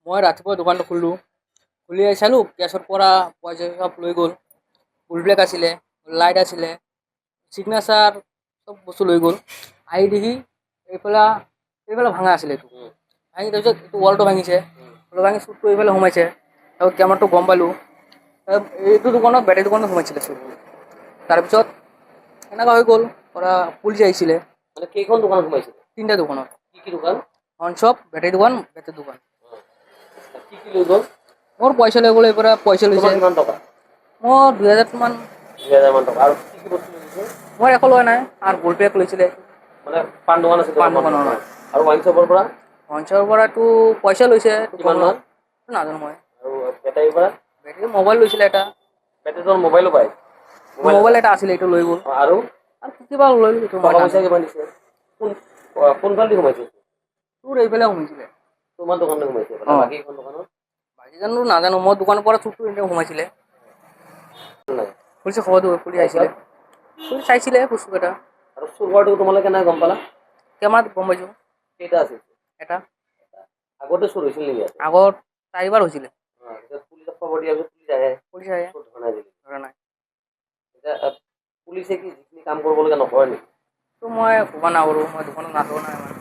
মই ৰাতিপুৱা দোকানটো খুলিলোঁ, খুলি চালোঁ কেছৰ পৰা পইচা চব লৈ গ'ল। ফুল ব্লেক আছিলে, লাইট আছিলে, চিগনেচাৰ চব বস্তু লৈ গ'ল। আহি দেখি এইফালে ভাঙা আছিলে এইটো। ভাঙি তাৰপিছত এইটো ৱালটো ভাঙিছে, ৱালটো ভাঙি চুৰটো এইফালে সোমাইছে। আৰু কেমেৰাটো গম পালোঁ, এইটো দোকানত বেটেৰী দোকানত সোমাইছিলে চুৰটো। তাৰপিছত এনেকুৱা হৈ গ'ল, পৰা পুলিচ আহিছিলে। মানে কেইখন দোকানত সোমাইছে? 3টা দোকানত। কি দোকান? হৰ্ণ শ্বপ, বেটেৰী দোকান, বেটেৰী দোকান। কি লৈ গ'ল? মোৰ পইচা লৈ গ'ল, এইপৰা পইচা লৈছে। তোমাৰ কিমান টকা? মোৰ 2000 মান। 2000 মান টকা। আৰু কি বস্তু লৈ গৈছে? মই একো লোৱা নাই, আৰু গোল্ড পেক লৈছিলে। মানে পাণ দোকান আছে পাণ তোমাৰ? দোকানৰ হয়। আৰু ৱাইন শ্বপৰ পৰা? ৱাইন শ্বপৰ পৰাতো পইচা লৈছে, কিমান মান? নাজানো মই। আৰু বেটাৰীৰ পৰা? বেটেৰী মোবাইল লৈছিলে এটা। বেটাৰীৰ মোবাইলো পায়? মোবাইল এটা আছিলে, এইটো লৈ গ'ল। আৰু কিবা লৈ গ'ল, এইটো মই টকা পইচা নাজানো। কিমান দিছে? কোনফালেদি সোমাইছে? তোৰ এইফালে সোমাইছিলে। তোমাৰ দোকানলৈ সোমাইছে? বাকী কেইখন দোকানত? বাকীখনো নাজানো, মই দোকানৰ পৰা চুৰটো এনেও সোমাইছিলে। নাই। পুলিচে খবৰ দিব, পুলিচ আহিছিলে। তাৰপিছত পুলিচ চাইছিলে বস্তুকেইটা। আৰু চুৰ হোৱাটো তোমালোকে কেনেকৈ গম পালা? কেমেৰাত গম পাইছোঁ। কেইটা আছিল? এটা। আগতে চুৰ হৈছিল নেকি ইয়াতে? আগত 4বাৰ হৈছিলে। তাৰপিছত পুলিচক খবৰ দিয়াৰ পিছত পুলিচ আহে? পুলিচ আহে, চোৰ ধৰা নাই যদি? ধৰা নাই। এতিয়া পুলিচে কি যিখিনি কাম কৰিব লাগে নকৰে নেকি? ত' মই ভবা নাই বাৰু, মই দোকানত নাথাকো না ইমান।